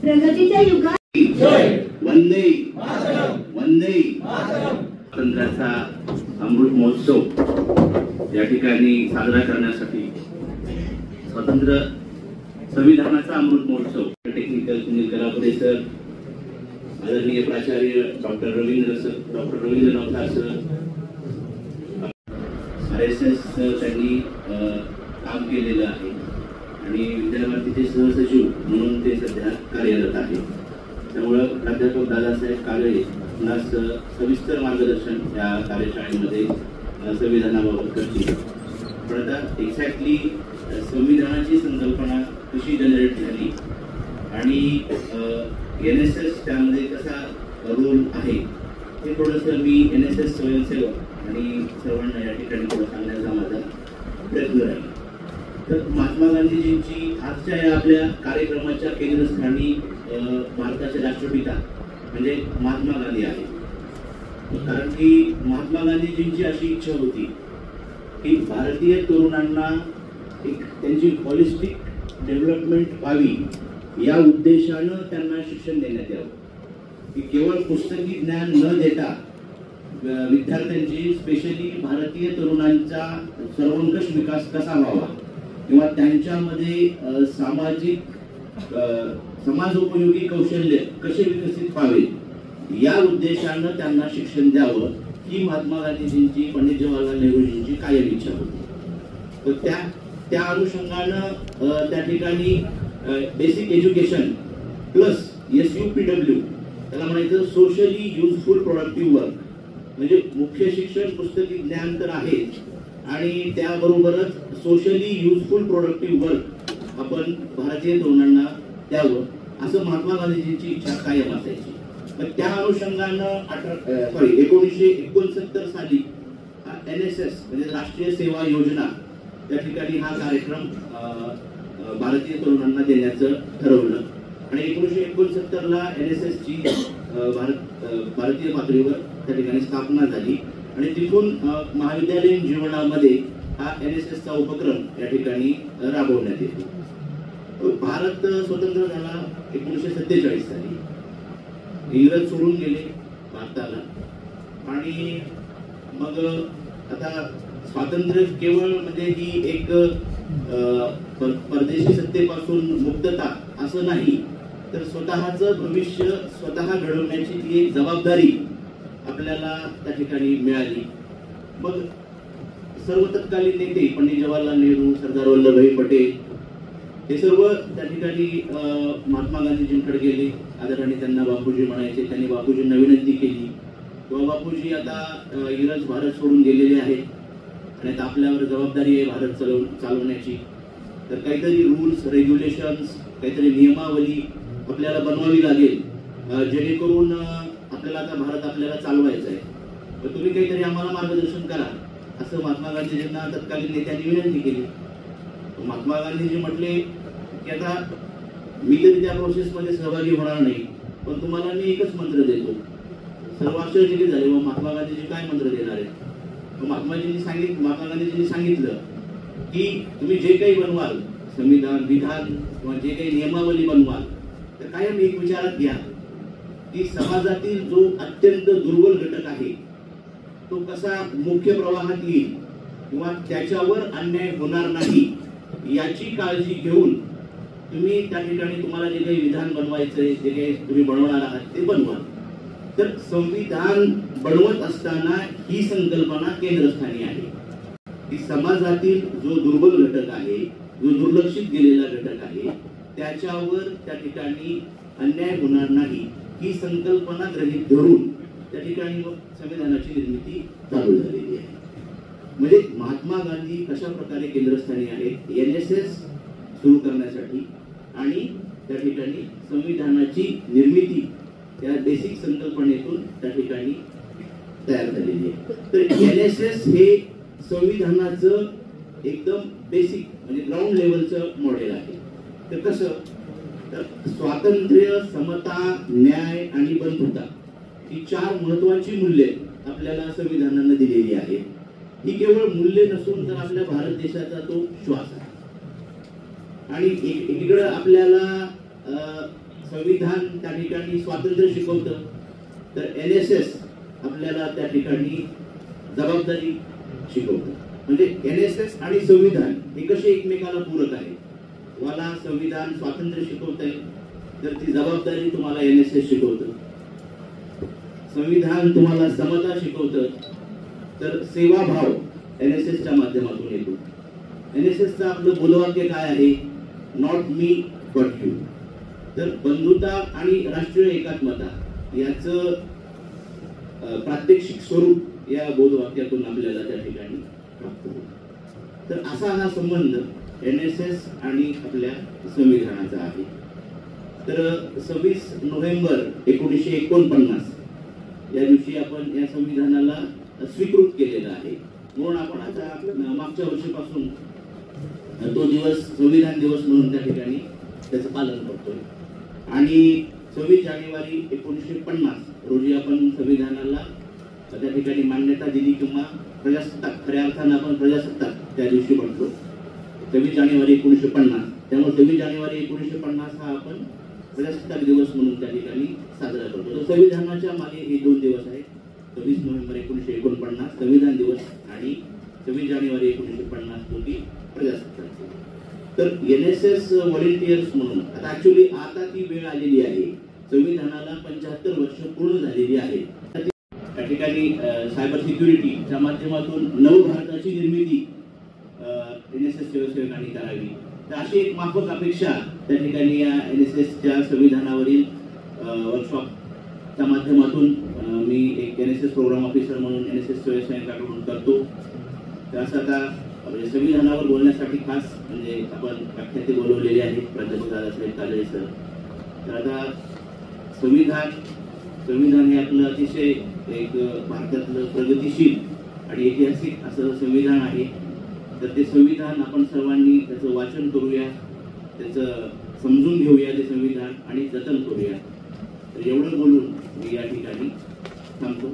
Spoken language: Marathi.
प्रगतीच्या युगात वंदे वंदे स्वातंत्र्याचा अमृत महोत्सव या ठिकाणी साजरा करण्यासाठी स्वातंत्र्य संविधानाचा अमृत महोत्सव टेक्निकल सुनील कलापुरे सर, आदरणीय प्राचार्य डॉक्टर रवींद्र नवथार सर, RSS त्यांनी काम केलेलं आहे आणि विद्याभारतीचे सहसचिव म्हणून ते सध्या कार्यरत आहे. त्यामुळे प्राध्यापक दादासाहेब काळे यांना सविस्तर मार्गदर्शन या कार्यशाळेमध्ये संविधानाबाबत करतील. पण आता एक्झॅक्टली संविधानाची संकल्पना कशी जनरेट झाली आणि NSS त्यामध्ये कसा रोल आहे हे थोडंसं मी NSS स्वयंसेवक आणि सर्वांना या ठिकाणी थोडं सांगण्याचा माझा प्रयत्न राहील. तर महात्मा गांधीजींची आजच्या या आपल्या कार्यक्रमाच्या केंद्रस्थानी भारताचे राष्ट्रपिता म्हणजे महात्मा गांधी आहे. कारण की महात्मा गांधीजींची अशी इच्छा होती की भारतीय तरुणांना एक त्यांची हॉलिस्टिक डेव्हलपमेंट व्हावी या उद्देशानं त्यांना शिक्षण देण्यात यावं. की केवळ पुस्तकी ज्ञान न देता विद्यार्थ्यांची स्पेशली भारतीय तरुणांचा सर्वंकष विकास कसा व्हावा किंवा त्यांच्यामध्ये समाजोपयोगी कौशल्य कसे विकसित व्हावे या उद्देशानं त्यांना शिक्षण द्यावं ही महात्मा गांधीजींची, पंडित जवाहरलाल नेहरूजींची कायम इच्छा होती. तर त्या अनुषंगानं त्या ठिकाणी बेसिक एज्युकेशन प्लस SUPW त्याला म्हणायचं सोशली युजफुल प्रोडक्टिव्ह वर्क, म्हणजे मुख्य शिक्षण पुस्तकी ज्ञान तर आहेच आणि त्याबरोबरच सोशली युजफुल प्रोडक्टिव्ह वर्क आपण भारतीय तरुणांना द्यावं असं महात्मा गांधीजींची इच्छा कायम असायची. तर त्या अनुषंगानं 1969 साली हा NSS म्हणजे राष्ट्रीय सेवा योजना त्या ठिकाणी हा कार्यक्रम भारतीय तरुणांना देण्याचं ठरवलं आणि 1969ला NSS ची भारतीय पातळीवर त्या ठिकाणी स्थापना झाली आणि तिथून महाविद्यालयीन जीवनामध्ये हा NSS चा उपक्रम या ठिकाणी राबवण्यात येतो. भारत स्वतंत्र झाला 1947 साली. इंग्रज सोडून गेले भारताला आणि मग आता स्वातंत्र्य केवळ म्हणजे ही एक परदेशी सत्तेपासून मुक्तता असं नाही, तर स्वतःचं भविष्य स्वतः घडवण्याची ती एक जबाबदारी आपल्याला त्या ठिकाणी मिळाली. मग सर्व तत्कालीन नेते पंडित जवाहरलाल नेहरू, सरदार वल्लभभाई पटेल हे सर्व त्या ठिकाणी महात्मा गांधीजींकडे गेले. आदरणीय त्यांना बापूजी म्हणायचे. त्यांनी बापूजींना विनंती केली किंवा बापूजी आता इंग्रज भारत सोडून गेलेले आहेत आणि आता आपल्यावर जबाबदारी आहे भारत चालवण्याची, तर काहीतरी रूल्स रेग्युलेशन्स काहीतरी नियमावली आपल्याला बनवावी लागेल जेणेकरून आपल्याला आता भारत आपल्याला चालवायचा आहे, तर तुम्ही काहीतरी आम्हाला मार्गदर्शन करा असं महात्मा गांधीजींना तत्कालीन नेत्यांनी विनंती केली. महात्मा गांधीजी म्हटले की आता मी तरी त्या प्रोसेसमध्ये सहभागी होणार नाही, पण तुम्हाला मी एकच मंत्र देतो. सर्व आश्चर्यचकित झाले व महात्मा गांधीजी काय मंत्र देणार आहेत. महात्मा गांधीजींनी सांगितलं की तुम्ही जे काही बनवाल संविधान विधान किंवा जे काही नियमावली बनवाल तर कायम एक विचारात घ्या की समाजातील जो अत्यंत दुर्बल घटक आहे तो कसा मुख्य प्रवाहात येईल किंवा त्याच्यावर अन्याय होणार नाही याची काळजी घेऊन तुम्ही त्या ठिकाणी तुम्हाला जे काही विधान बनवायचंय जे काही तुम्ही बनवणार आहात ते बनवा. तर संविधान बनवत असताना ही संकल्पना केंद्रस्थानी आहे की समाजातील जो दुर्बल घटक आहे, जो दुर्लक्षित गेलेला घटक आहे त्याच्यावर त्या ठिकाणी अन्याय होणार नाही ही संकल्पना गृहीत धरून त्या ठिकाणी संविधानाची निर्मिती चालू झालेली आहे. म्हणजे महात्मा गांधी कशा प्रकारे केंद्रस्थानी आहेत NSS सुरू करण्यासाठी आणि त्या ठिकाणी संविधानाची निर्मिती त्या बेसिक संकल्पनेतून त्या ठिकाणी तयार झालेली आहे. तर NSS हे संविधानाचं एकदम बेसिक म्हणजे ग्राउंड लेवलचं मॉडेल आहे. तर कसं, तर स्वातंत्र्य, समता, न्याय आणि बंधुता ही 4 महत्वाची मूल्ये आपल्याला संविधानानं दिलेली आहेत. ही केवळ मूल्य नसून तर आपल्या भारत देशाचा तो श्वास आहे. आणि एकीकडे आपल्याला संविधान त्या ठिकाणी स्वातंत्र्य शिकवतं, तर NSS आपल्याला त्या ठिकाणी जबाबदारी शिकवतं. म्हणजे NSS आणि संविधान हे कसे एकमेकाला पूरक आहे. तुम्हाला संविधान स्वातंत्र्य शिकवतंय, तर ती जबाबदारी तुम्हाला NSS शिकवतं. संविधान तुम्हाला समता शिकवतं, तर सेवाभाव NSSच्या माध्यमातून येतो. NSSचं आपलं बोलवाक्य काय आहे? Not me but you. तर बंधुता आणि राष्ट्रीय एकात्मता याचं प्रात्यक्षिक स्वरूप या बोधवाक्यातून आपल्याला त्या ठिकाणी प्राप्त होतं. तर असा हा संबंध NSS आणि आपल्या संविधानाचा आहे. तर 26 नोव्हेंबर 1949 या दिवशी आपण या संविधानाला स्वीकृत केलेलं आहे. म्हणून आपण आता मागच्या वर्षीपासून तो दिवस संविधान दिवस म्हणून त्या ठिकाणी त्याचं पालन करतोय. आणि 26 जानेवारी 1950 रोजी आपण संविधानाला त्या ठिकाणी मान्यता दिली किंवा प्रजासत्ताक, खऱ्या अर्थानं आपण प्रजासत्ताक त्या दिवशी म्हणतो 26 जानेवारी 1950. त्यामुळे 26 जानेवारी 1950 हा आपण प्रजासत्ताक दिवस म्हणून त्या ठिकाणी साजरा करतो. तर संविधानाच्या मागे हे 2 दिवस आहेत, 26 नोव्हेंबर 1949 संविधान दिवस आणि 26 जानेवारी 1950 रोजी प्रजासत्ताक. तर NSS व्हॉलेंटियर्स म्हणून आता ऍक्च्युली आता ती वेळ आलेली आहे. संविधानाला 75 वर्ष पूर्ण झालेली आहे. त्या ठिकाणी सायबर सिक्युरिटीच्या माध्यमातून नवभारताची निर्मिती NSS सेवकांनी करावी. तर अशी एक माफक अपेक्षा त्या ठिकाणी या NSSच्या संविधानावरील वर्कशॉपच्या माध्यमातून मी एक NSS प्रोग्राम ऑफिसर म्हणून NSS सेवकांकडून करतो. तर असं आता संविधानावर बोलण्यासाठी खास म्हणजे आपण व्याख्याते बोलवलेले आहेत, प्राध्यापक दादासाहेब काजळे सर. तर आता संविधान हे आपलं अतिशय एक भारतातलं प्रगतिशील आणि ऐतिहासिक असं संविधान आहे. तर ते संविधान आपण सर्वांनी त्याचं वाचन करूया, त्याचं समजून घेऊया ते संविधान आणि जतन करूया. तर एवढं बोलून मी या ठिकाणी थांबतो.